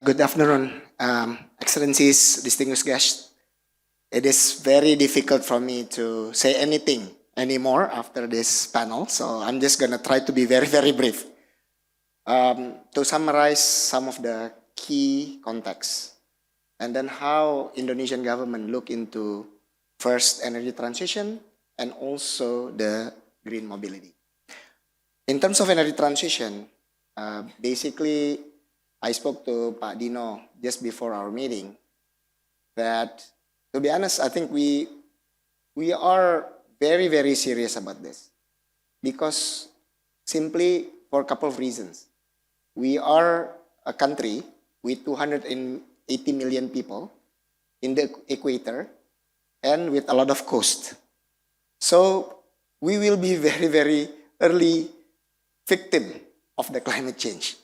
Good afternoon, Excellencies, distinguished guests. It is very difficult for me to say anything anymore after this panel, so I'm just going to try to be very, very brief. To summarize some of the key contexts, and then how Indonesian government look into first energy transition and also the green mobility. In terms of energy transition, basically I spoke to Pak Dino just before our meeting that, to be honest, I think we are very, very serious about this because simply for a couple of reasons. We are a country with 280 million people in the equator and with a lot of coast. So we will be very, very early victim of the climate change.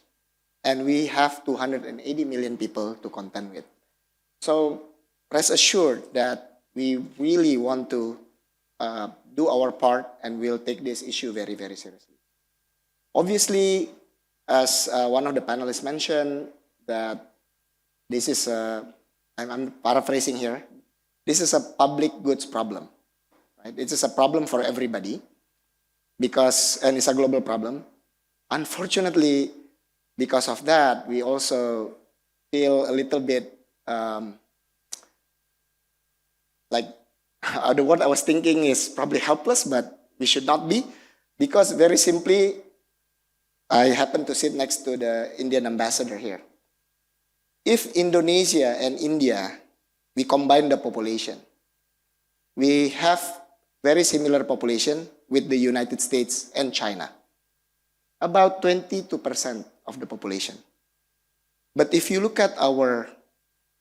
And we have 280 million people to contend with. So rest assured that we really want to do our part and we'll take this issue very, very seriously. Obviously, as one of the panelists mentioned, that this is I'm paraphrasing here, this is a public goods problem. Right? It is a problem for everybody and it's a global problem. Unfortunately, because of that, we also feel a little bit like the word I was thinking is probably helpless, but we should not be, because very simply, I happen to sit next to the Indian ambassador here. If Indonesia and India, we combine the population, we have very similar population with the United States and China, about 22% of the population. But if you look at our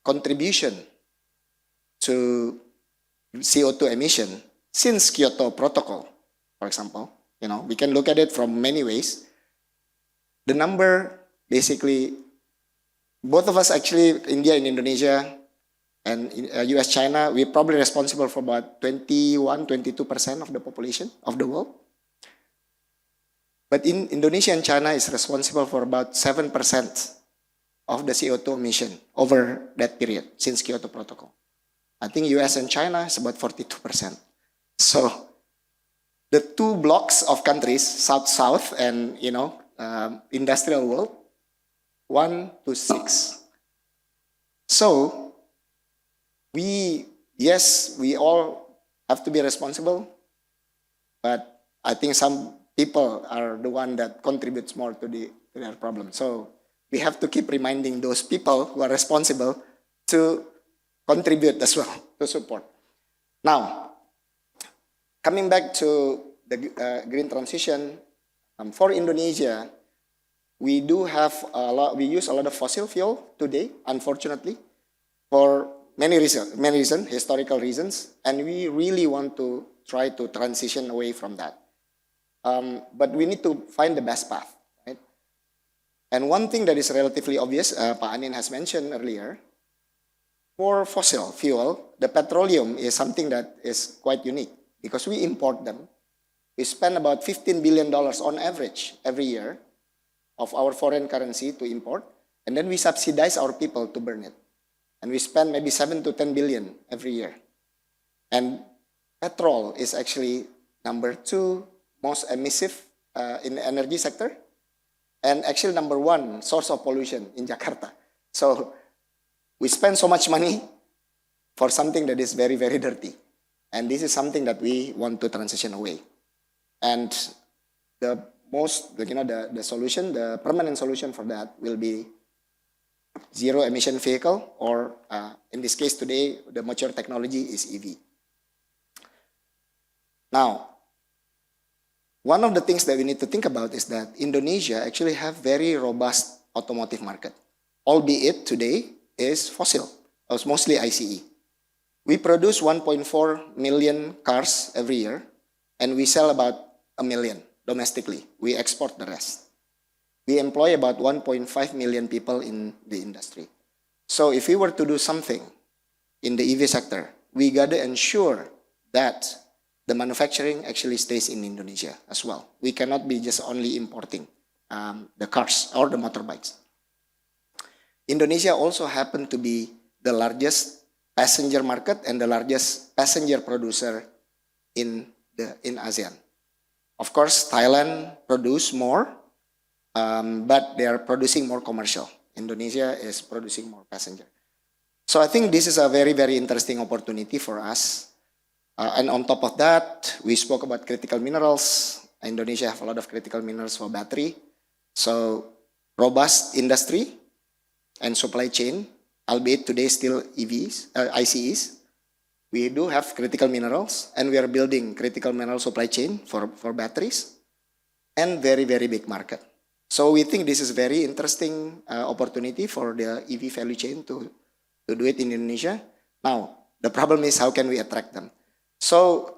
contribution to CO2 emission since Kyoto Protocol, for example, we can look at it from many ways. The number, basically, both of us actually, India and Indonesia and US, China, we're probably responsible for about 21, 22% of the population of the world. But in Indonesia and China is responsible for about 7% of the CO2 emission over that period since Kyoto Protocol. I think US and China is about 42%. So the two blocks of countries, South-South and industrial world, 1 to 6. So we all have to be responsible, but I think some people are the one that contributes more to their problem. So we have to keep reminding those people who are responsible to contribute as well, to support. Now, coming back to the green transition, for Indonesia, we use a lot of fossil fuel today, unfortunately, for many reasons, historical reasons, and we really want to try to transition away from that. But we need to find the best path, right? And one thing that is relatively obvious, Pak Anin has mentioned earlier, for fossil fuel, the petroleum is something that is quite unique because we import them. We spend about $15 billion on average every year of our foreign currency to import, and then we subsidize our people to burn it. And we spend maybe 7 to 10 billion every year. And petrol is actually number 2 most emissive in the energy sector, and actually number 1 source of pollution in Jakarta. So we spend so much money for something that is very, very dirty. And this is something that we want to transition away. And the solution, the permanent solution for that will be zero emission vehicle, or in this case today, the mature technology is EV. Now, one of the things that we need to think about is that Indonesia actually have very robust automotive market, albeit today is fossil. It's mostly ICE. We produce 1.4 million cars every year, and we sell about 1 million domestically. We export the rest. We employ about 1.5 million people in the industry. So if we were to do something in the EV sector, we got to ensure that the manufacturing actually stays in Indonesia as well. We cannot be just only importing the cars or the motorbikes. Indonesia also happened to be the largest passenger market and the largest passenger producer in ASEAN. Of course, Thailand produce more, but they are producing more commercial. Indonesia is producing more passenger. So I think this is a very, very interesting opportunity for us. And on top of that, we spoke about critical minerals. Indonesia have a lot of critical minerals for battery. So robust industry and supply chain, albeit today still EVs, ICEs. We do have critical minerals, and we are building critical mineral supply chain for batteries, and very, very big market. So we think this is very interesting opportunity for the EV value chain to do it in Indonesia. Now, the problem is how can we attract them? So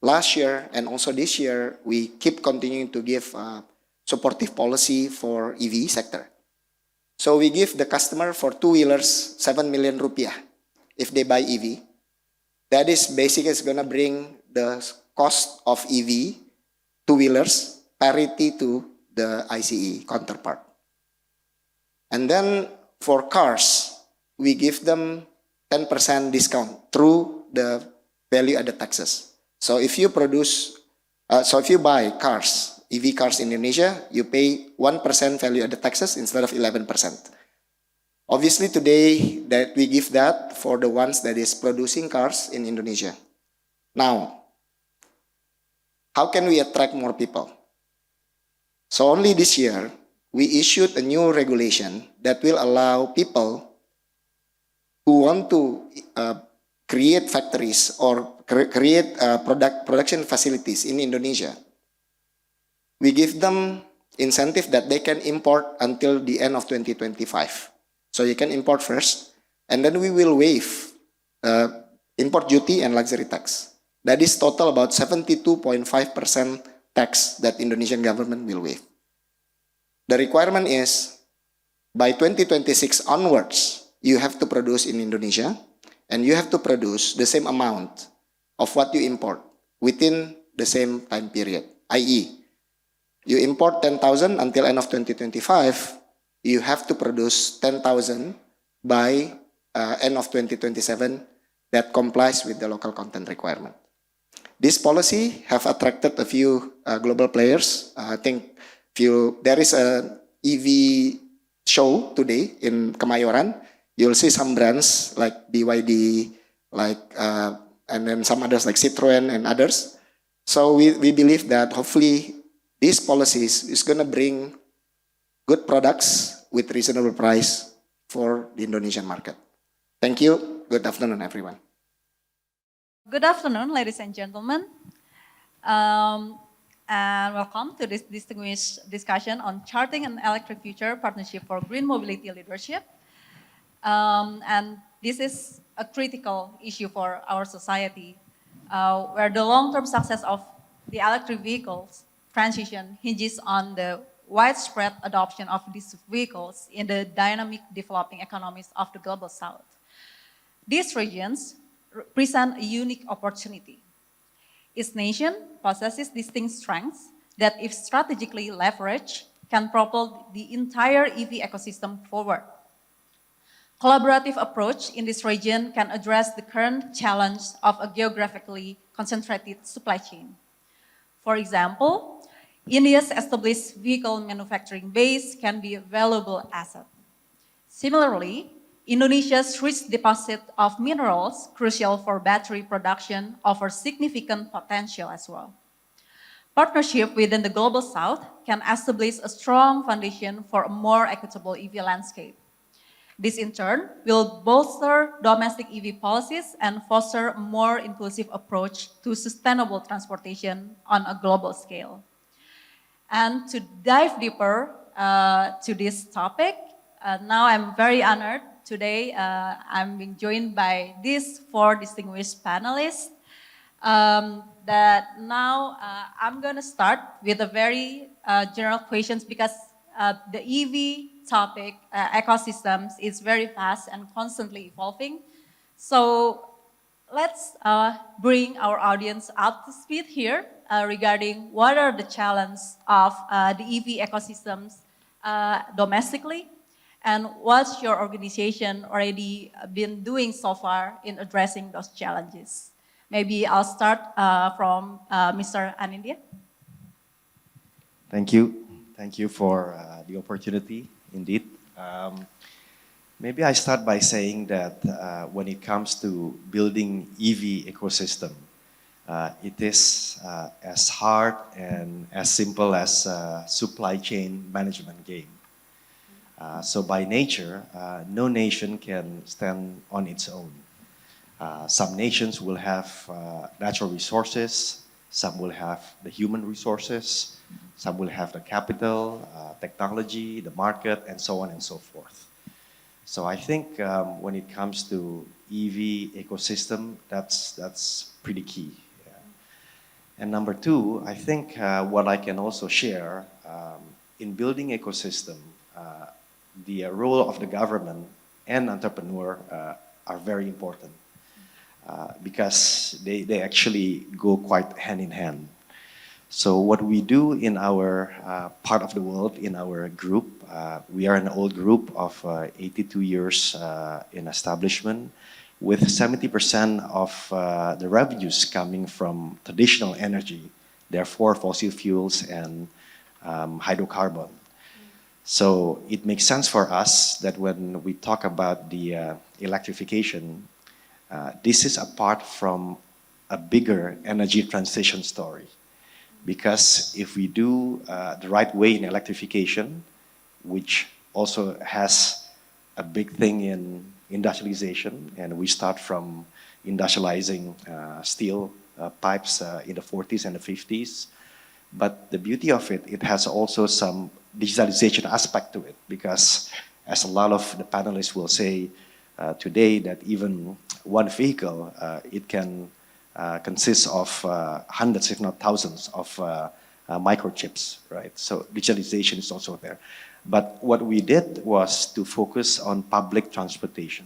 last year and also this year, we keep continuing to give supportive policy for EV sector. So we give the customer for two-wheelers 7 million rupiah if they buy EV. That is basically going to bring the cost of EV two-wheelers parity to the ICE counterpart. And then for cars, we give them 10% discount through the value-added taxes. So if you if you buy cars, EV cars in Indonesia, you pay 1% value-added taxes instead of 11%. Obviously today that we give that for the ones that is producing cars in Indonesia. Now, how can we attract more people? So only this year, we issued a new regulation that will allow people who want to create factories or create production facilities in Indonesia. We give them incentive that they can import until the end of 2025. So you can import first, and then we will waive import duty and luxury tax. That is total about 72.5% tax that Indonesian government will waive. The requirement is by 2026 onwards, you have to produce in Indonesia, and you have to produce the same amount of what you import within the same time period. I.e., you import 10,000 until end of 2025, you have to produce 10,000 by end of 2027 that complies with the local content requirement. This policy have attracted a few global players. I think there is an EV show today in Kemayoran. You'll see some brands like BYD, and then some others like Citroen and others. So we believe that hopefully these policies is going to bring good products with reasonable price for the Indonesian market. Thank you. Good afternoon, everyone. Good afternoon, ladies and gentlemen. And welcome to this distinguished discussion on Charting an Electric Future Partnership for Green Mobility Leadership. And this is a critical issue for our society, where the long-term success of the electric vehicles transition hinges on the widespread adoption of these vehicles in the dynamic developing economies of the Global South. These regions present a unique opportunity. Each nation possesses distinct strengths that, if strategically leveraged, can propel the entire EV ecosystem forward. Collaborative approach in this region can address the current challenge of a geographically concentrated supply chain. For example, India's established vehicle manufacturing base can be a valuable asset. Similarly, Indonesia's rich deposit of minerals, crucial for battery production, offers significant potential as well. Partnership within the Global South can establish a strong foundation for a more equitable EV landscape. This in turn will bolster domestic EV policies and foster a more inclusive approach to sustainable transportation on a global scale. And to dive deeper to this topic, now I'm very honored. Today I'm being joined by these four distinguished panelists. That now I'm going to start with a very general questions because the EV topic, ecosystems, is very fast and constantly evolving. So let's bring our audience up to speed here regarding what are the challenges of the EV ecosystems domestically, And what's your organization already been doing so far in addressing those challenges? Maybe I'll start from Mr. Anindya. Thank you. Thank you for the opportunity, indeed. Maybe I start by saying that when it comes to building EV ecosystem, it is as hard and as simple as supply chain management game. So by nature, no nation can stand on its own. Some nations will have natural resources, some will have the human resources, some will have the capital, technology, the market, and so on and so forth. So I think when it comes to EV ecosystem, that's pretty key. Yeah. And number two, I think what I can also share in building ecosystem, the role of the government and entrepreneur are very important because they actually go quite hand in hand. So what we do in our part of the world, in our group, we are an old group of 82 years in establishment, with 70% of the revenues coming from traditional energy, therefore fossil fuels and hydrocarbon. So it makes sense for us that when we talk about the electrification, this is apart from a bigger energy transition story. Because if we do the right way in electrification, which also has a big thing in industrialization, and we start from industrializing steel pipes in the 40s and the 50s. But the beauty of it, it has also some digitalization aspect to it, because as a lot of the panelists will say today, that even one vehicle, it can consists of hundreds, if not thousands, of microchips, right? So digitalization is also there. But what we did was to focus on public transportation.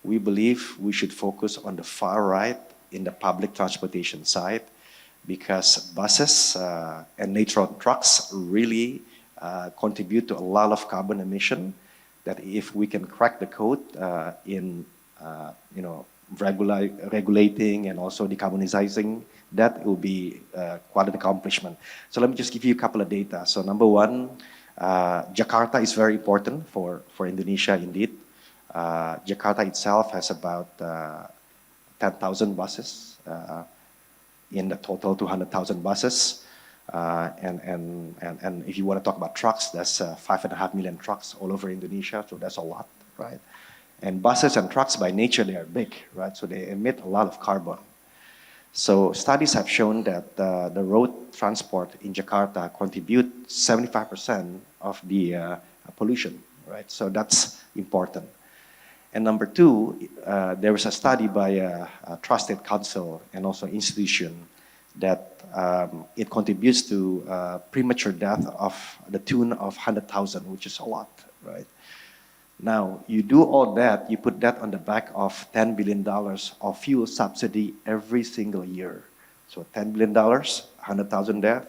We believe we should focus on the far right in the public transportation side, because buses and later on trucks really contribute to a lot of carbon emission, that if we can crack the code in regulating and also decarbonizing, that will be quite an accomplishment. So let me just give you a couple of data. So number one, Jakarta is very important for Indonesia indeed. Jakarta itself has about 10,000 buses, in the total 200,000 buses. And if you want to talk about trucks, that's 5.5 million trucks all over Indonesia, so that's a lot, right? And buses and trucks by nature, they are big, right? So they emit a lot of carbon. So studies have shown that the road transport in Jakarta contribute 75% of the pollution, right? So that's important. And number two, there was a study by a trusted council and also institution that it contributes to premature death of the tune of 100,000, which is a lot, right? Now, you do all that, you put that on the back of $10 billion of fuel subsidy every single year. So $10 billion, 100,000 death,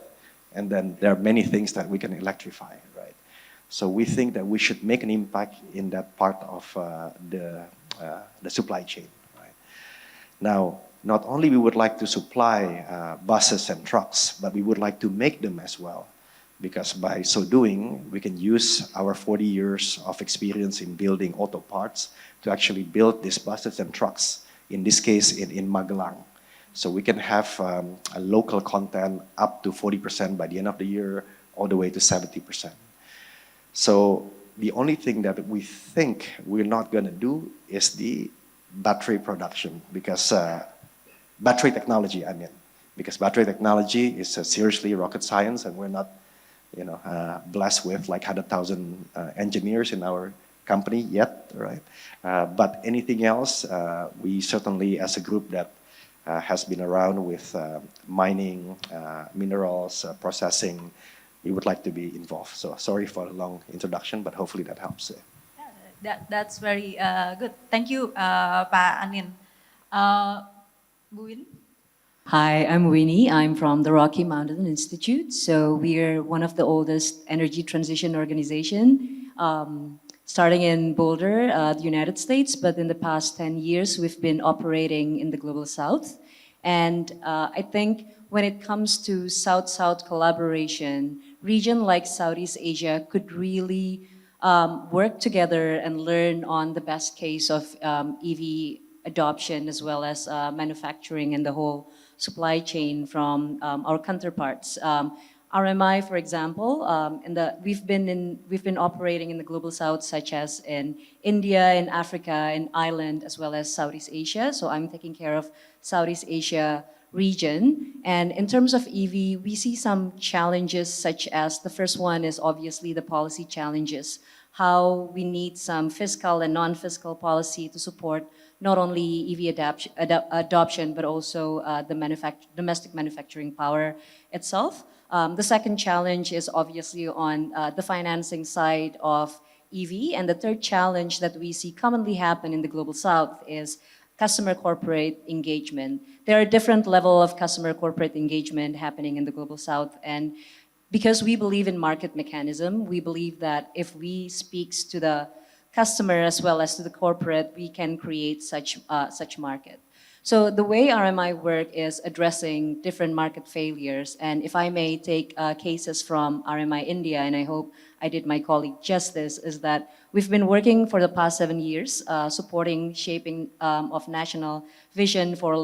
and then there are many things that we can electrify, right? So we think that we should make an impact in that part of the supply chain, right? Now, not only we would like to supply buses and trucks, but we would like to make them as well. Because by so doing, we can use our 40 years of experience in building auto parts to actually build these buses and trucks, in this case in Magelang. So we can have a local content up to 40% by the end of the year, all the way to 70%. So the only thing that we think we're not going to do is the battery production, because battery technology, I mean, because battery technology is seriously rocket science, and we're not blessed with like 100,000 engineers in our company yet, right? But anything else, we certainly, as a group that has been around with mining, minerals, processing, we would like to be involved. So sorry for a long introduction, but hopefully that helps. That's very good. Thank you, Pak Anin. Bu Winnie? Hi, I'm Winnie. I'm from the Rocky Mountain Institute. So we're one of the oldest energy transition organization starting in Boulder, the United States, but in the past 10 years, we've been operating in the Global South. And I think when it comes to South-South collaboration, region like Southeast Asia could really work together and learn on the best case of EV adoption as well as manufacturing and the whole supply chain from our counterparts. RMI, for example, we've been operating in the global south, such as in India, in Africa, in Ireland, as well as Southeast Asia. So I'm taking care of Southeast Asia region. And in terms of EV, we see some challenges, such as the first one is obviously the policy challenges. How we need some fiscal and non-fiscal policy to support not only EV adoption, but also the domestic manufacturing power itself. The second challenge is obviously on the financing side of EV. And the third challenge that we see commonly happen in the Global South is customer corporate engagement. There are different levels of customer corporate engagement happening in the Global South. And because we believe in market mechanism, we believe that if we speaks to the customer as well as to the corporate, we can create such market. So the way RMI work is addressing different market failures. And if I may take cases from RMI India, and I hope I did my colleague justice, is that we've been working for the past 7 years, supporting shaping of national vision for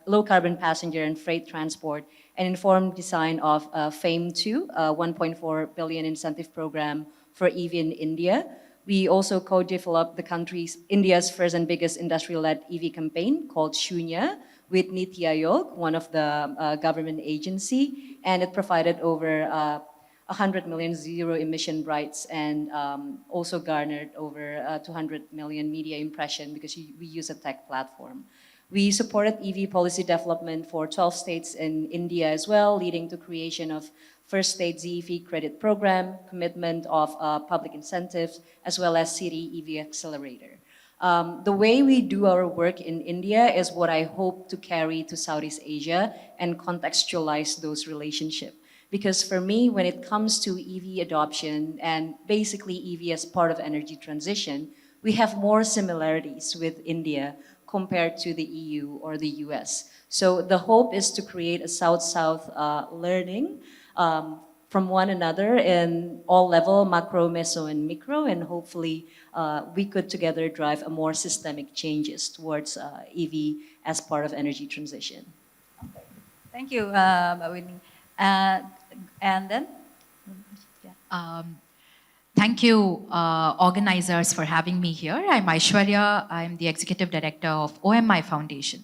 low carbon passenger and freight transport and informed design of FAME2, 1.4 billion incentive program for EV in India. We also co-developed India's first and biggest industrial-led EV campaign called Shunya with Niti Aayog, one of the government agency, and it provided over 100 million zero-emission rides and also garnered over 200 million media impression because we use a tech platform. We supported EV policy development for 12 states in India as well, leading to creation of first state ZEV credit program, commitment of public incentives, as well as city EV accelerator. The way we do our work in India is what I hope to carry to Southeast Asia and contextualize those relationships. Because for me, when it comes to EV adoption and basically EV as part of energy transition, we have more similarities with India compared to the EU or the US. So the hope is to create a South-South learning from one another in all level, macro, meso, and micro, and hopefully we could together drive a more systemic changes towards EV as part of energy transition. Thank you, Winnie. And then? Yeah. Thank you, organizers, for having me here. I'm Aishwarya. I'm the Executive Director of Omi Foundation.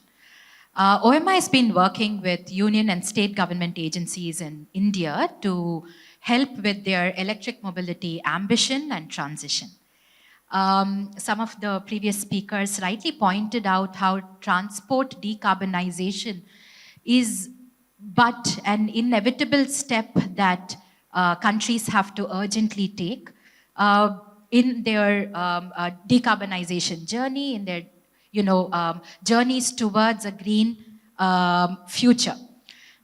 OMI has been working with union and state government agencies in India to help with their electric mobility ambition and transition. Some of the previous speakers rightly pointed out how transport decarbonization is but an inevitable step that countries have to urgently take in their decarbonization journey, in their journeys towards a green future.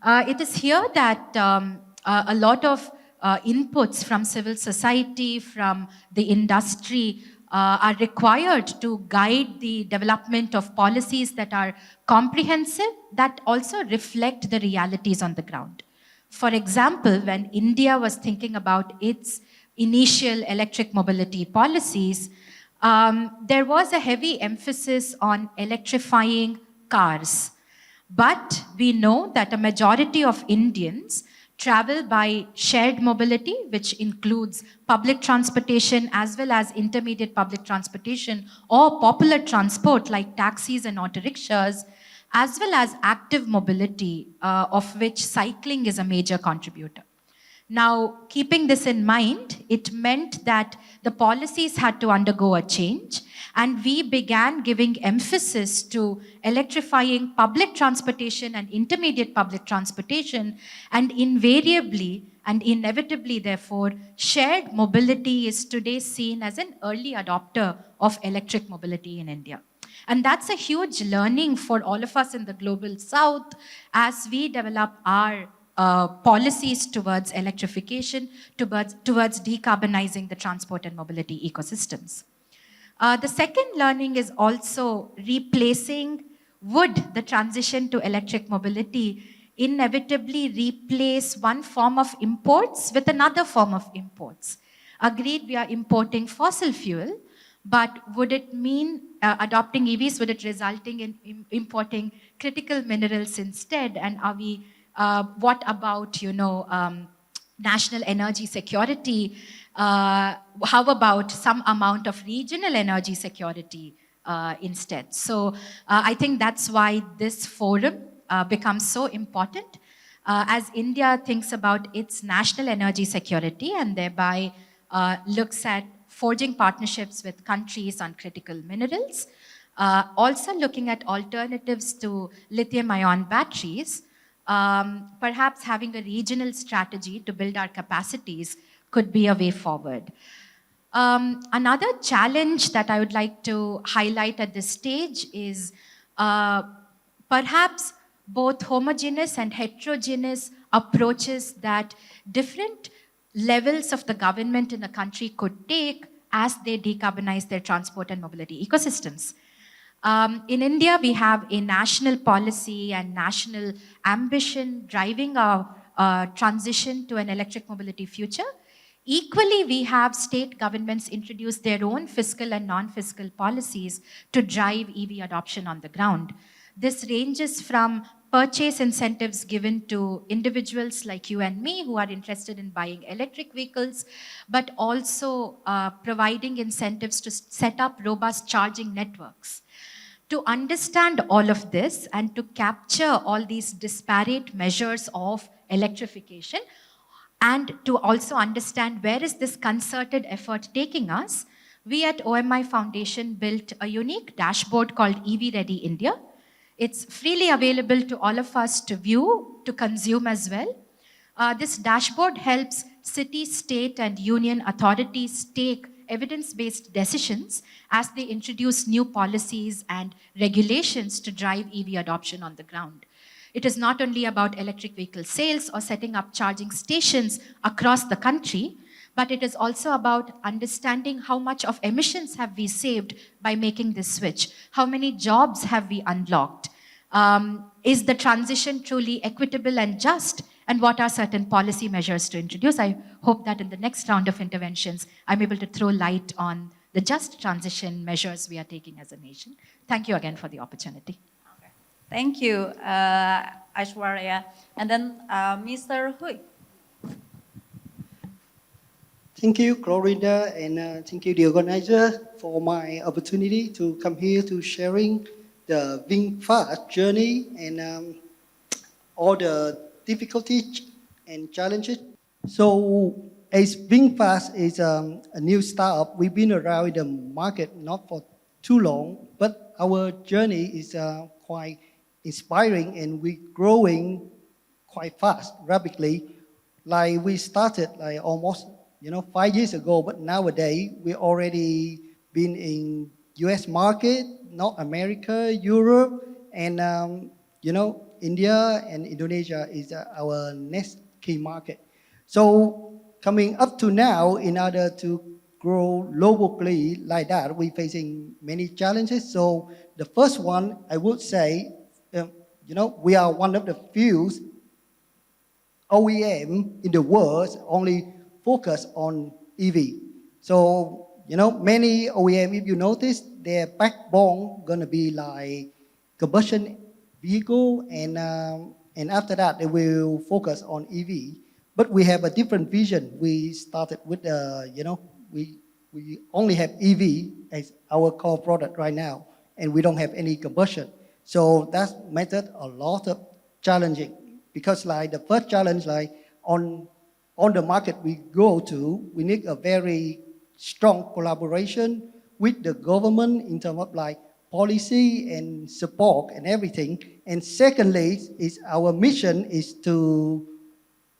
It is here that a lot of inputs from civil society, from the industry are required to guide the development of policies that are comprehensive, that also reflect the realities on the ground. For example, when India was thinking about its initial electric mobility policies, there was a heavy emphasis on electrifying cars. But we know that a majority of Indians travel by shared mobility, which includes public transportation as well as intermediate public transportation or popular transport like taxis and auto rickshaws, as well as active mobility, of which cycling is a major contributor. Now, keeping this in mind, it meant that the policies had to undergo a change, and we began giving emphasis to electrifying public transportation and intermediate public transportation, and invariably and inevitably, therefore, shared mobility is today seen as an early adopter of electric mobility in India. And that's a huge learning for all of us in the Global South as we develop our policies towards electrification, towards decarbonizing the transport and mobility ecosystems. The second learning is also replacing the transition to electric mobility inevitably replace one form of imports with another form of imports. Agreed, we are importing fossil fuel, but would it mean adopting EVs, would it resulting in importing critical minerals instead? And are we, what about, national energy security? How about some amount of regional energy security instead? So I think that's why this forum becomes so important as India thinks about its national energy security and thereby looks at forging partnerships with countries on critical minerals, also looking at alternatives to lithium-ion batteries. Perhaps having a regional strategy to build our capacities could be a way forward. Another challenge that I would like to highlight at this stage is perhaps both homogeneous and heterogeneous approaches that different levels of the government in a country could take as they decarbonize their transport and mobility ecosystems. In India, we have a national policy and national ambition driving our transition to an electric mobility future. Equally, we have state governments introduce their own fiscal and non-fiscal policies to drive EV adoption on the ground. This ranges from purchase incentives given to individuals like you and me who are interested in buying electric vehicles, but also providing incentives to set up robust charging networks. To understand all of this and to capture all these disparate measures of electrification, and to also understand where is this concerted effort taking us, we at OMI Foundation built a unique dashboard called EV Ready India. It's freely available to all of us to view, to consume as well. This dashboard helps city, state, and union authorities take evidence-based decisions as they introduce new policies and regulations to drive EV adoption on the ground. It is not only about electric vehicle sales or setting up charging stations across the country, but it is also about understanding how much of emissions have we saved by making this switch, how many jobs have we unlocked, is the transition truly equitable and just, and what are certain policy measures to introduce. I hope that in the next round of interventions, I'm able to throw light on the just transition measures we are taking as a nation. Thank you again for the opportunity. Thank you, Aishwarya. And then Mr. Hui. Thank you, Glorinda, and thank you, the organizer, for my opportunity to come here to sharing the BFast journey and all the difficulties and challenges. So, as BFast is a new startup, we've been around in the market not for too long, but our journey is quite inspiring and we're growing quite fast, rapidly. Like we started like almost 5 years ago, but nowadays we already been in US market, North America, Europe, and India and Indonesia is our next key market. So coming up to now, in order to grow locally like that, we're facing many challenges. So the first one, I would say, we are one of the few OEM in the world only focus on EV. So, many OEM, if you notice, their backbone gonna be like combustion vehicle, and after that they will focus on EV. But we have a different vision. We started with, we only have EV as our core product right now, and we don't have any combustion. So that made it a lot of challenging, because like the first challenge, like on the market we go to, we need a very strong collaboration with the government in terms of like policy and support and everything. And secondly, is our mission is to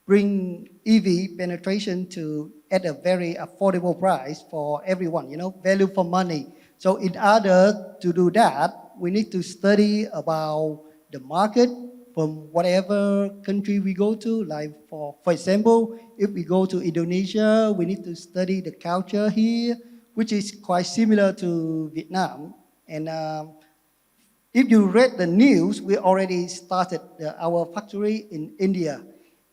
bring EV penetration to at a very affordable price for everyone, value for money. So in order to do that, we need to study about the market from whatever country we go to. Like for example, if we go to Indonesia, we need to study the culture here, which is quite similar to Vietnam. And if you read the news, we already started our factory in India.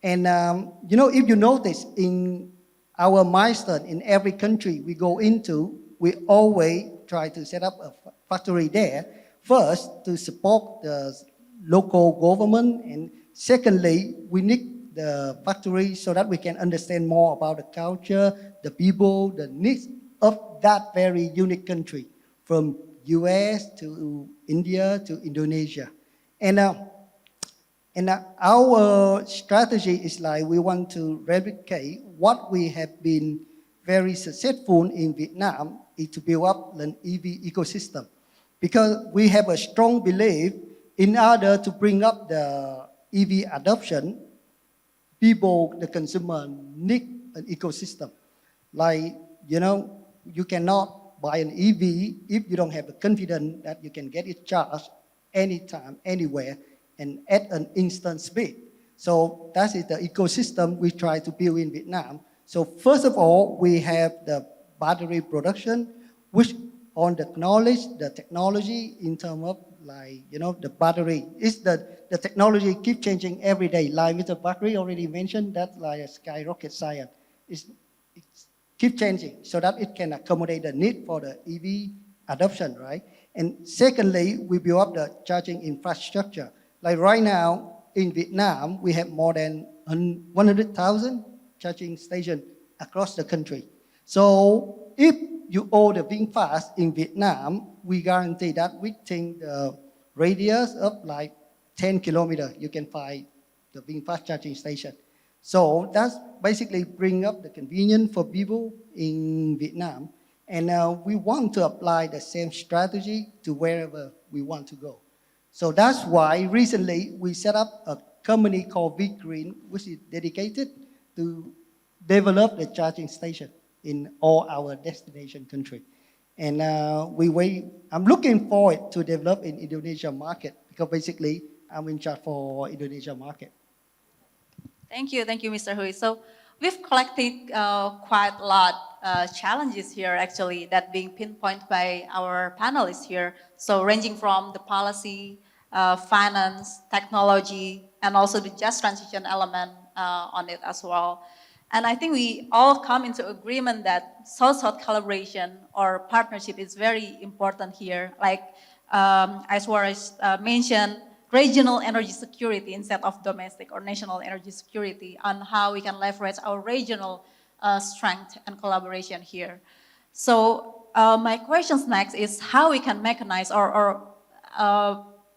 And if you notice in our milestone in every country we go into, we always try to set up a factory there. First, to support the local government, and secondly, we need the factory so that we can understand more about the culture, the people, the needs of that very unique country, from US to India to Indonesia. And our strategy is like we want to replicate what we have been very successful in Vietnam, is to build up an EV ecosystem. Because we have a strong belief in order to bring up the EV adoption, people, the consumer, need an ecosystem. Like, you cannot buy an EV if you don't have the confidence that you can get it charged anytime, anywhere, and at an instant speed. So that is the ecosystem we try to build in Vietnam. So first of all, we have the battery production, which on the knowledge, the technology in terms of the battery. Is the technology keep changing every day. Like Mr. Bakri already mentioned, that like a skyrocket science. It keep changing so that it can accommodate the need for the EV adoption, right? And secondly, we build up the charging infrastructure. Like right now in Vietnam, we have more than 100,000 charging stations across the country. So if you order VinFast in Vietnam, we guarantee that within the radius of like 10 kilometers, you can find the VinFast charging station. So that's basically bring up the convenience for people in Vietnam. And we want to apply the same strategy to wherever we want to go. So that's why recently we set up a company called VGreen, which is dedicated to develop the charging station in all our destination country. And I'm looking forward to develop in Indonesia market, because basically I'm in charge for Indonesia market. Thank you, Mr. Hui. So we've collected quite a lot challenges here, actually, that being pinpointed by our panelists here. So ranging from the policy, finance, technology, and also the just transition element on it as well. And I think we all come into agreement that South-South collaboration or partnership is very important here. Like as was mentioned, regional energy security instead of domestic or national energy security, on how we can leverage our regional strength and collaboration here. So my questions next is how we can mechanize or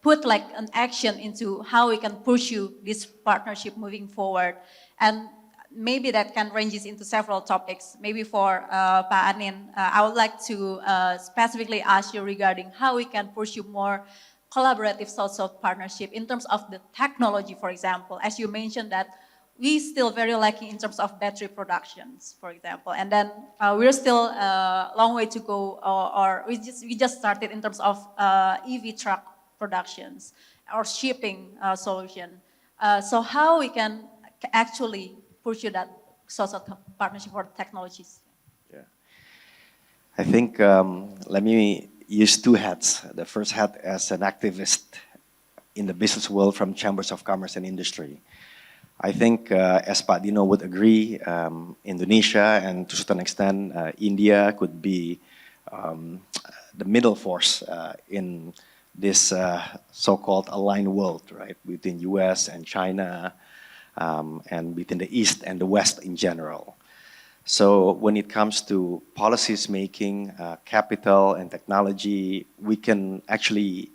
put like an action into how we can pursue this partnership moving forward. And maybe that can ranges into several topics. Maybe for Pak Anin, I would like to specifically ask you regarding how we can pursue more collaborative South-South partnership in terms of the technology, for example. As you mentioned that we still very lacking in terms of battery productions, for example. And then we're still a long way to go, or we just started in terms of EV truck productions or shipping solution. So how we can actually pursue that South-South partnership for technologies? Yeah. I think, let me use two hats. The first hat as an activist in the business world from Chambers of Commerce and Industry. I think, as Pak Dino would agree, Indonesia and to a certain extent, India could be the middle force in this so-called aligned world, right, between US and China, and between the East and the West in general. So when it comes to policies making, capital and technology, we can actually,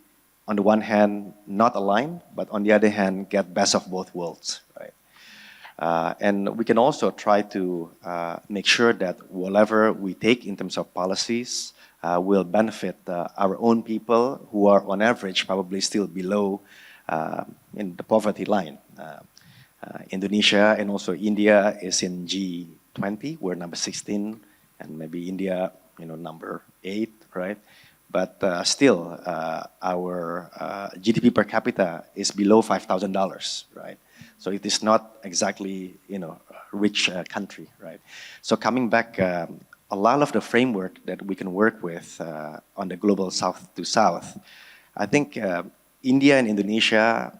on the one hand, not align, but on the other hand, get best of both worlds, right? And we can also try to make sure that whatever we take in terms of policies will benefit our own people who are on average probably still below in the poverty line. Indonesia and also India is in G20, we're number 16, and maybe India, number 8, right? but still our GDP per capita is below $5,000, right? So it is not exactly, you know, a rich country, right? So coming back, a lot of the framework that we can work with on the global south to south, I think India and Indonesia,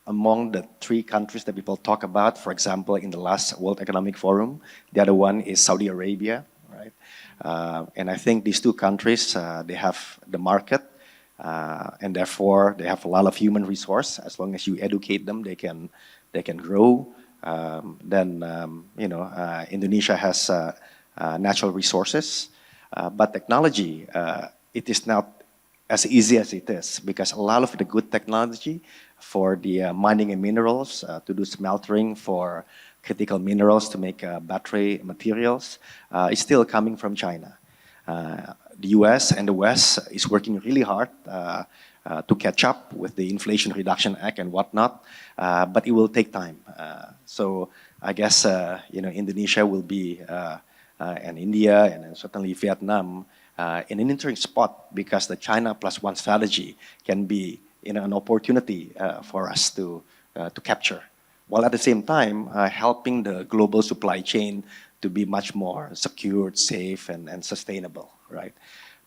among the three countries that people talk about, for example, in the last World Economic Forum, the other one is Saudi Arabia, right? And I think these two countries, they have the market, and therefore they have a lot of human resource. As long as you educate them, they can grow. You know, Indonesia has natural resources, but technology, it is not as easy as it is, because a lot of the good technology for the mining and minerals, to do smeltering for critical minerals to make battery materials, is still coming from China. The US and the West is working really hard to catch up with the Inflation Reduction Act and whatnot, but it will take time. So I guess you know, Indonesia will be, and India, and certainly Vietnam, in an interesting spot, because the China Plus One strategy can be, you know, an opportunity for us to capture, while at the same time helping the global supply chain to be much more secured, safe, and sustainable, right?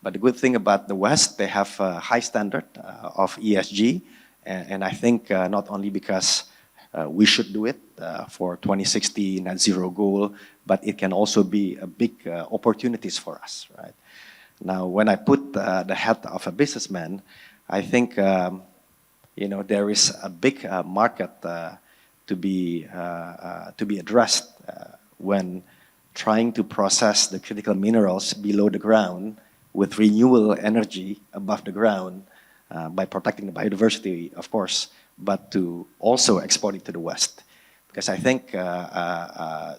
But the good thing about the West, they have a high standard of ESG, and I think not only because we should do it for 2060 net zero goal, but it can also be a big opportunities for us, right? Now, when I put the hat of a businessman, I think you know, there is a big market to be addressed when trying to process the critical minerals below the ground with renewable energy above the ground, by protecting the biodiversity, of course, but to also export it to the West. Because I think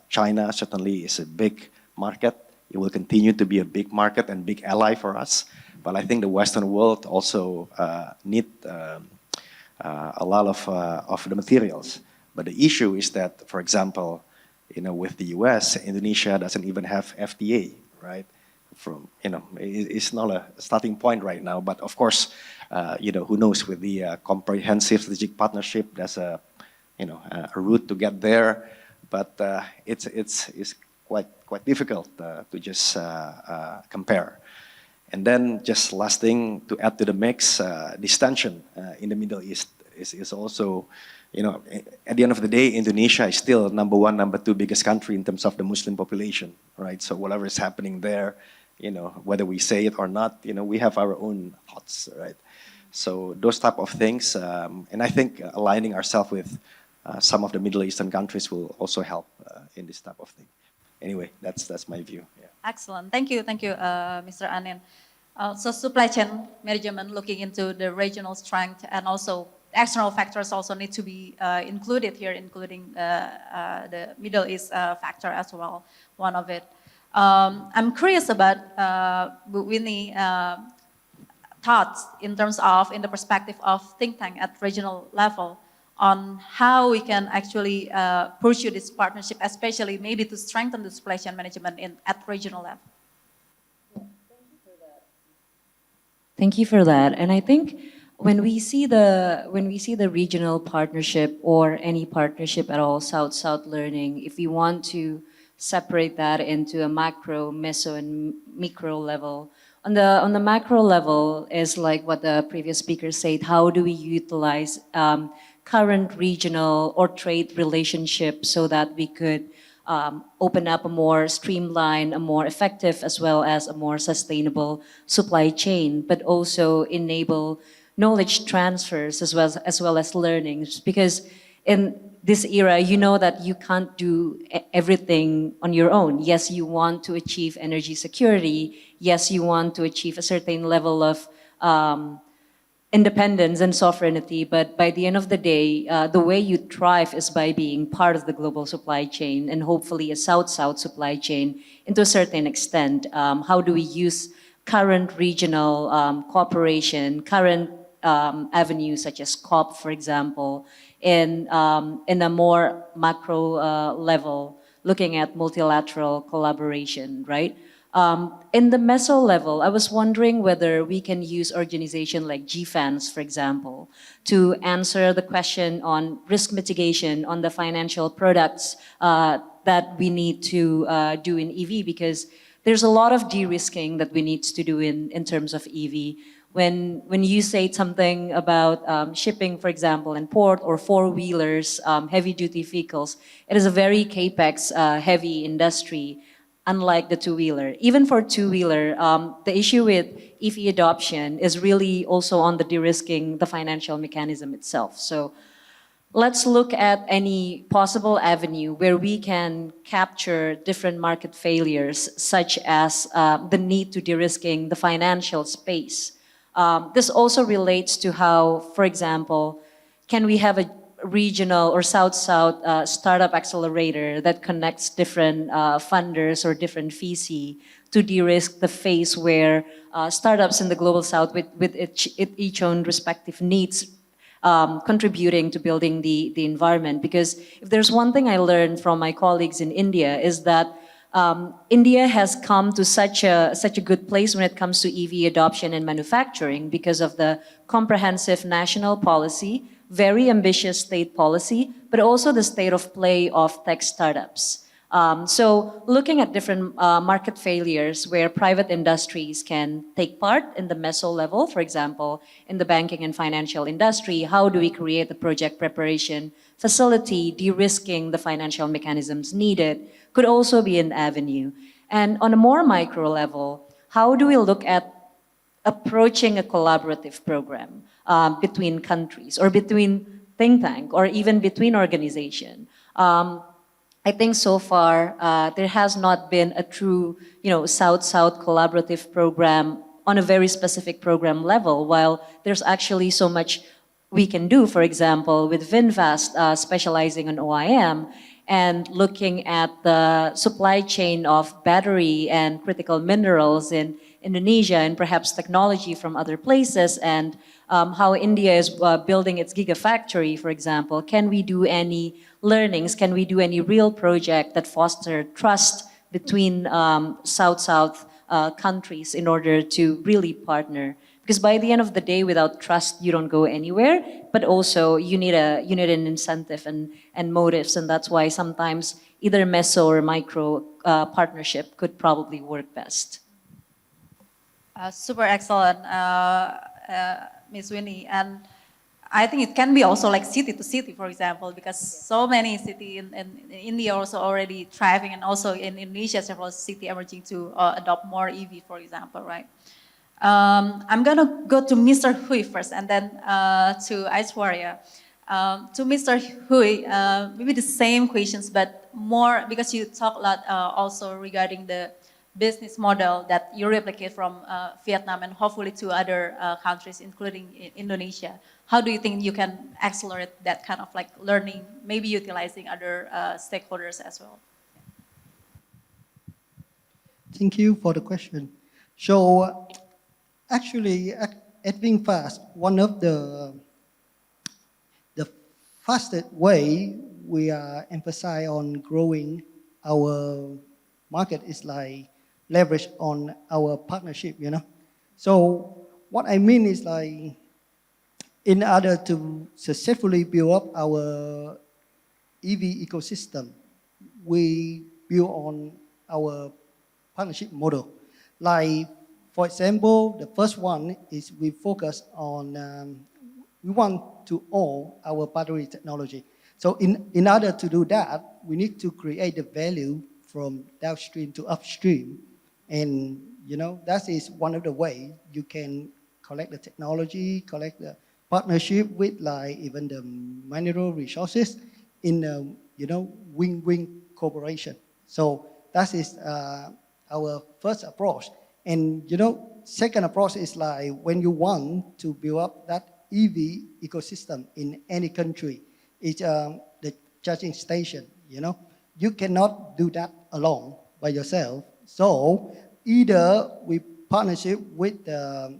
China certainly is a big market. It will continue to be a big market and big ally for us. But I think the Western world also need a lot of the materials. But the issue is that, for example, you know, with the US, Indonesia doesn't even have FTA, right? From, you know, it's not a starting point right now. But of course, you know, who knows, with the comprehensive strategic partnership, there's a, you know, a route to get there. But it's quite difficult to just compare. And then just last thing to add to the mix, this tension in the Middle East is also, you know, at the end of the day, Indonesia is still number one, number two biggest country in terms of the Muslim population, right? So whatever is happening there, you know, whether we say it or not, you know, we have our own thoughts, right? So those type of things, and I think aligning ourselves with some of the Middle Eastern countries will also help in this type of thing. Anyway, that's my view. Yeah. Excellent. Thank you, Mr. Anin. So supply chain management, looking into the regional strength, and also external factors also need to be included here, including the Middle East factor as well, one of it. I'm curious about Winnie thoughts in terms of, in the perspective of think tank at regional level, on how we can actually pursue this partnership, especially maybe to strengthen the supply chain management at regional level. Thank you for that. And I think when we see the regional partnership, or any partnership at all, South-South learning, if we want to separate that into a macro, meso, and micro level, on the macro level is like what the previous speaker said. How do we utilize current regional or trade relationships so that we could open up a more streamlined, a more effective, as well as a more sustainable supply chain, but also enable knowledge transfers as well as learnings. Because in this era, you know that you can't do everything on your own. Yes, you want to achieve energy security. Yes, you want to achieve a certain level of independence and sovereignty, but by the end of the day, the way you thrive is by being part of the global supply chain, and hopefully a South-South supply chain into a certain extent. How do we use current regional cooperation, current avenues such as COP, for example, in a more macro level, looking at multilateral collaboration, right? In the meso level, I was wondering whether we can use organization like GFANS, for example, to answer the question on risk mitigation on the financial products that we need to do in EV, because there's a lot of de-risking that we need to do in terms of EV. When you say something about shipping, for example, in port or four-wheelers, heavy-duty vehicles, it is a very capex heavy industry, unlike the two-wheeler. Even for two-wheeler, the issue with EV adoption is really also on the de-risking the financial mechanism itself. So let's look at any possible avenue where we can capture different market failures, such as the need to de-risking the financial space. This also relates to how, for example, can we have a regional or South-South startup accelerator that connects different funders or different VC to de-risk the phase where startups in the Global South with each own respective needs contributing to building the environment. Because if there's one thing I learned from my colleagues in India is that India has come to such a good place when it comes to EV adoption and manufacturing because of the comprehensive national policy, very ambitious state policy, but also the state of play of tech startups. So looking at different market failures where private industries can take part in the meso level, for example, in the banking and financial industry, how do we create the project preparation facility, de-risking the financial mechanisms needed, could also be an avenue. And on a more micro level, how do we look at approaching a collaborative program between countries or between think tank or even between organization? I think so far there has not been a true, South-South collaborative program on a very specific program level, while there's actually so much we can do. For example, with BFast specializing on OIM and looking at the supply chain of battery and critical minerals in Indonesia and perhaps technology from other places, and how India is building its gigafactory, for example. Can we do any learnings? Can we do any real project that foster trust between South-South countries in order to really partner? Because by the end of the day, without trust, you don't go anywhere. But also, you need an incentive and motives, and that's why sometimes either meso or micro partnership could probably work best. Super excellent, Ms. Winnie. And I think it can be also like city to city, for example, because so many cities in India also already thriving, and also in Indonesia, several cities emerging to adopt more EV, for example, right? I'm gonna go to Mr. Hui first, and then to Aishwarya. To Mr. Hui, maybe the same questions, but more because you talk a lot also regarding the business model that you replicate from Vietnam and hopefully to other countries, including Indonesia. How do you think you can accelerate that kind of like learning, maybe utilizing other stakeholders as well? Thank you for the question. So actually, at BFast, one of the fastest way we are emphasize on growing our market is like leverage on our partnership, So what I mean is like, in order to successfully build up our EV ecosystem, we build on our partnership model. Like, for example, the first one is we focus on, we want to own our battery technology. So in order to do that, we need to create the value from downstream to upstream. And, that is one of the ways you can collect the technology, collect the partnership with like even the mineral resources in a, win-win cooperation. So that is our first approach. And, second approach is like when you want to build up that EV ecosystem in any country, it's the charging station, You cannot do that alone by yourself. So either we partnership with the,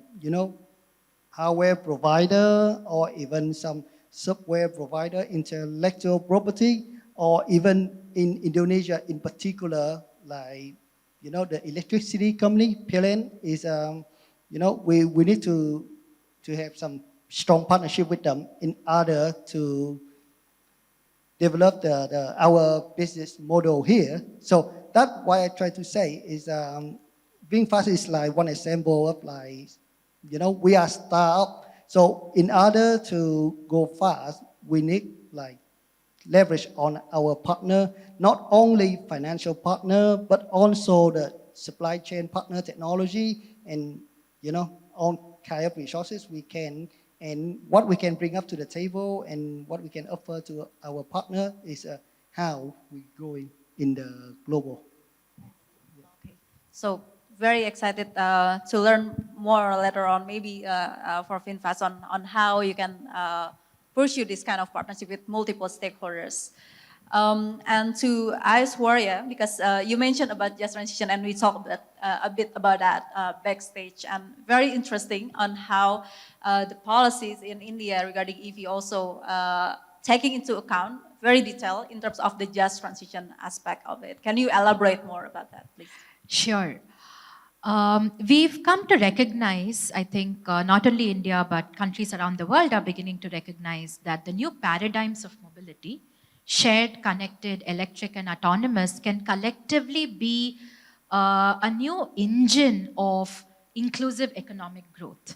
hardware provider or even some software provider, intellectual property, or even in Indonesia in particular, like the electricity company, PLN, is, we need to have some strong partnership with them in order to develop our business model here. So that's why I try to say is being fast is like one example of like, we are startup. So in order to go fast, we need like leverage on our partner, not only financial partner, but also the supply chain partner, technology, and all kind of resources we can, and what we can bring up to the table, and what we can offer to our partner is how we growing in the global. Okay. So very excited to learn more later on, maybe for FinFast on how you can pursue this kind of partnership with multiple stakeholders. And to Aishwarya, because you mentioned about just transition and we talked a bit about that backstage, and very interesting on how the policies in India regarding EV also taking into account very detailed in terms of the just transition aspect of it. Can you elaborate more about that, please? Sure. We've come to recognize, I think, not only India, but countries around the world are beginning to recognize that the new paradigms of mobility, shared, connected, electric, and autonomous, can collectively be a new engine of inclusive economic growth.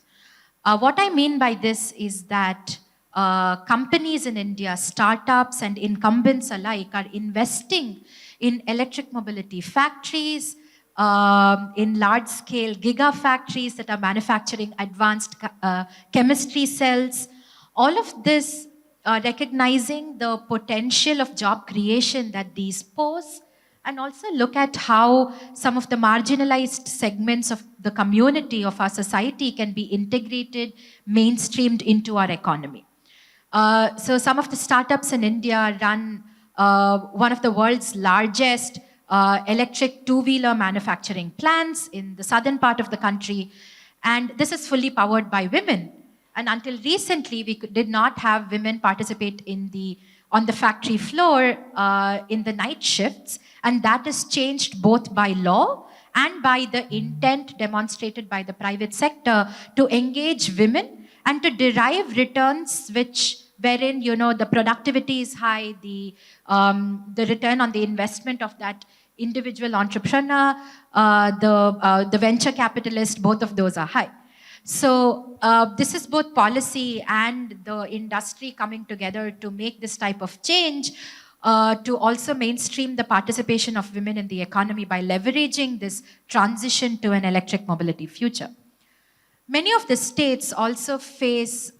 What I mean by this is that companies in India, startups and incumbents alike, are investing in electric mobility factories, in large-scale gigafactories that are manufacturing advanced chemistry cells. All of this recognizing the potential of job creation that these pose, and also look at how some of the marginalized segments of the community of our society can be integrated, mainstreamed into our economy. So some of the startups in India run one of the world's largest electric two-wheeler manufacturing plants in the southern part of the country. And this is fully powered by women. And until recently, we did not have women participate on the factory floor in the night shifts. And that is changed both by law and by the intent demonstrated by the private sector to engage women and to derive returns wherein the productivity is high, the return on the investment of that individual entrepreneur, the venture capitalist, both of those are high. So this is both policy and the industry coming together to make this type of change, to also mainstream the participation of women in the economy by leveraging this transition to an electric mobility future. Many of the states also face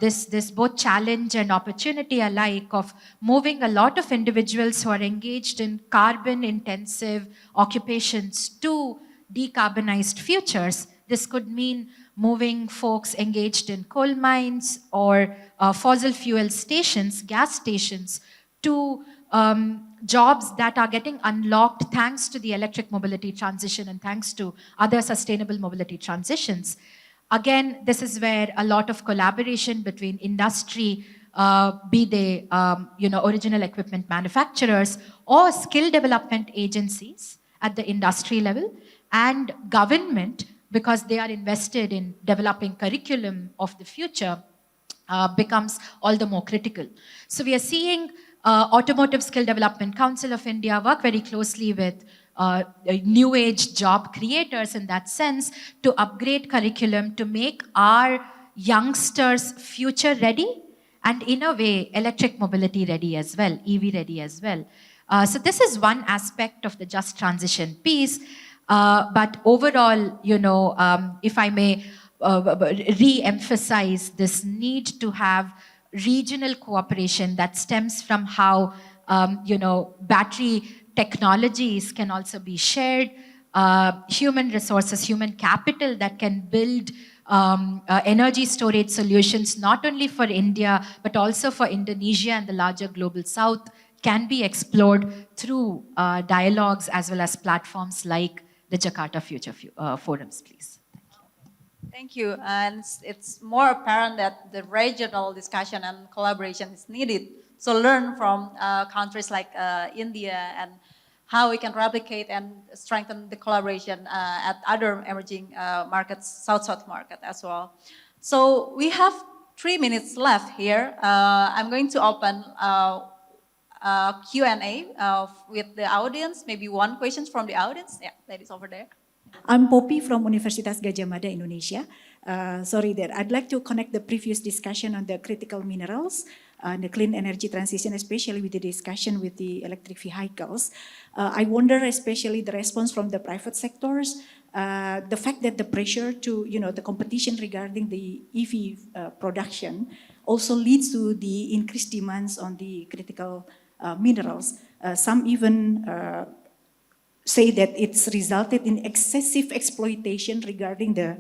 this both challenge and opportunity alike of moving a lot of individuals who are engaged in carbon-intensive occupations to decarbonized futures. This could mean moving folks engaged in coal mines or fossil fuel stations, gas stations, to jobs that are getting unlocked thanks to the electric mobility transition and thanks to other sustainable mobility transitions. Again, this is where a lot of collaboration between industry, be they original equipment manufacturers or skill development agencies at the industry level, and government, because they are invested in developing curriculum of the future, becomes all the more critical. So we are seeing Automotive Skill Development Council of India work very closely with new age job creators in that sense to upgrade curriculum to make our youngsters future ready and in a way electric mobility ready as well, EV ready as well. So this is one aspect of the just transition piece. But overall, if I may re-emphasize this need to have regional cooperation that stems from how battery technologies can also be shared, human resources, human capital that can build energy storage solutions, not only for India, but also for Indonesia and the larger global south, can be explored through dialogues as well as platforms like the Jakarta Future Forums, please. Thank you. And it's more apparent that the regional discussion and collaboration is needed. So learn from countries like India and how we can replicate and strengthen the collaboration at other emerging markets, South-South market as well. So we have 3 minutes left here. I'm going to open Q&A with the audience, maybe one question from the audience. Yeah, ladies over there. I'm Poppy from Universitas Gadjah Mada, Indonesia. Sorry that I'd like to connect the previous discussion on the critical minerals and the clean energy transition, especially with the discussion with the electric vehicles. I wonder, especially the response from the private sectors, the fact that the pressure to, the competition regarding the EV production also leads to the increased demands on the critical minerals. Some even say that it's resulted in excessive exploitation regarding the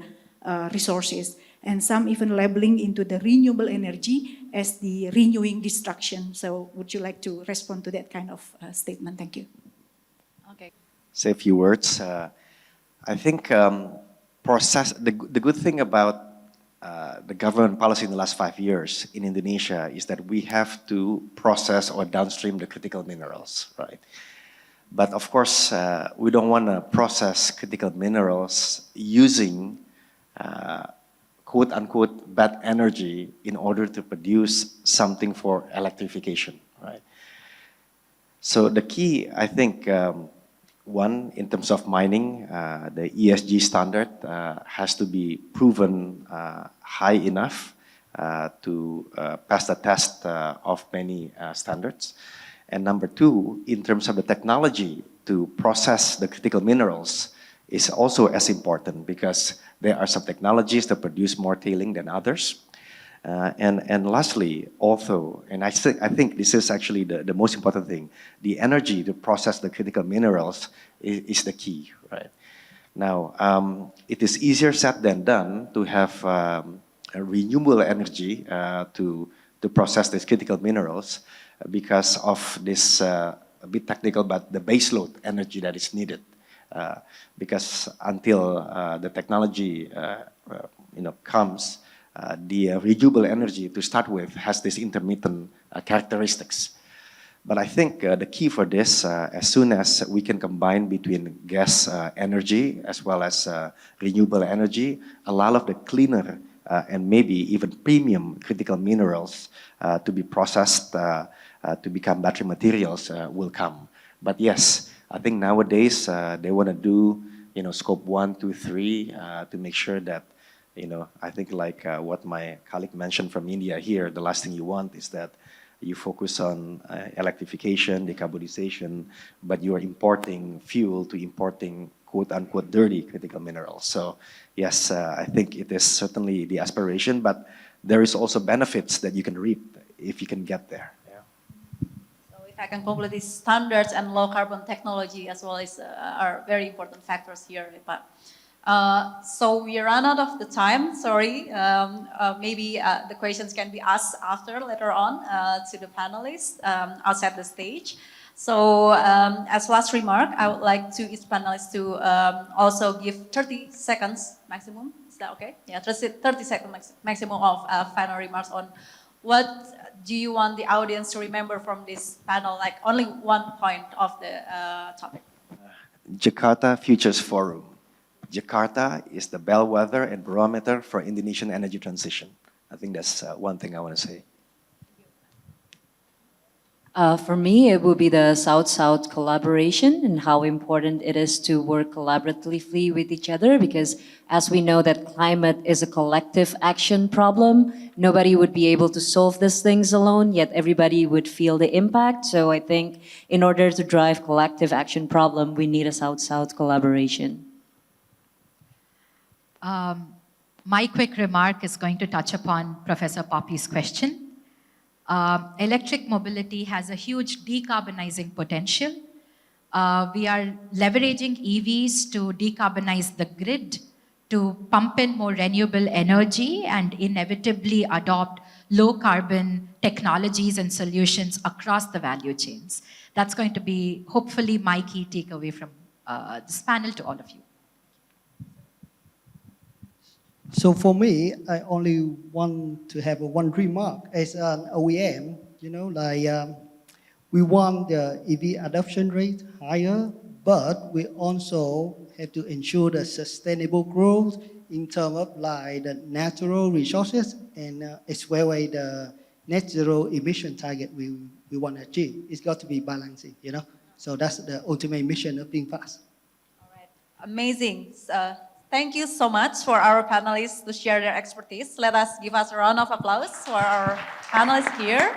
resources, and some even labeling into the renewable energy as the renewing destruction. So would you like to respond to that kind of statement? Thank you. Okay. Say a few words. I think the good thing about the government policy in the last 5 years in Indonesia is that we have to process or downstream the critical minerals, right? But of course, we don't want to process critical minerals using quote-unquote bad energy in order to produce something for electrification, right? So the key, I think, one, in terms of mining, the ESG standard has to be proven high enough to pass the test of many standards. And number two, in terms of the technology to process the critical minerals is also as important, because there are some technologies that produce more tailing than others. And lastly, also, and I think this is actually the most important thing, the energy to process the critical minerals is the key, right? Now, it is easier said than done to have a renewable energy to process these critical minerals, because of this a bit technical, but the baseload energy that is needed. Because until the technology comes, the renewable energy to start with has this intermittent characteristics. But I think the key for this, as soon as we can combine between gas energy as well as renewable energy, a lot of the cleaner and maybe even premium critical minerals to be processed to become battery materials will come. But yes, I think nowadays they want to do scope 1, 2, 3 to make sure that I think like what my colleague mentioned from India here, the last thing you want is that you focus on electrification, decarbonization, but you are importing fuel to importing quote-unquote dirty critical minerals. So yes, I think it is certainly the aspiration, but there is also benefits that you can reap if you can get there. Yeah. So if I can conclude, these standards and low carbon technology as well as are very important factors here. But so we run out of the time, sorry. Maybe the questions can be asked later on to the panelists outside the stage. So as last remark, I would like to each panelist to also give 30 seconds maximum. Is that okay? Yeah, 30 seconds maximum of final remarks on what do you want the audience to remember from this panel, like only one point of the topic. Jakarta Futures Forum. Jakarta is the bellwether and barometer for Indonesian energy transition. I think that's one thing I want to say. For me, it will be the South-South collaboration and how important it is to work collaboratively with each other, because as we know that climate is a collective action problem, nobody would be able to solve these things alone, yet everybody would feel the impact. So I think in order to drive collective action problem, we need a South-South collaboration. My quick remark is going to touch upon Professor Poppy's question. Electric mobility has a huge decarbonizing potential. We are leveraging EVs to decarbonize the grid, to pump in more renewable energy and inevitably adopt low carbon technologies and solutions across the value chains. That's going to be hopefully my key takeaway from this panel to all of you. So for me, I only want to have one remark as an OEM. we want the EV adoption rate higher, but we also have to ensure the sustainable growth in terms of like the natural resources and as well as the net zero emission target we want to achieve. It's got to be balancing, you know. So that's the ultimate mission of BFast. Amazing. Thank you so much for our panelists to share their expertise. Let us give us a round of applause for our panelists here.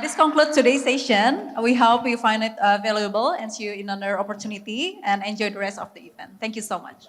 This concludes today's session. We hope you find it valuable and see you in another opportunity and enjoy the rest of the event. Thank you so much.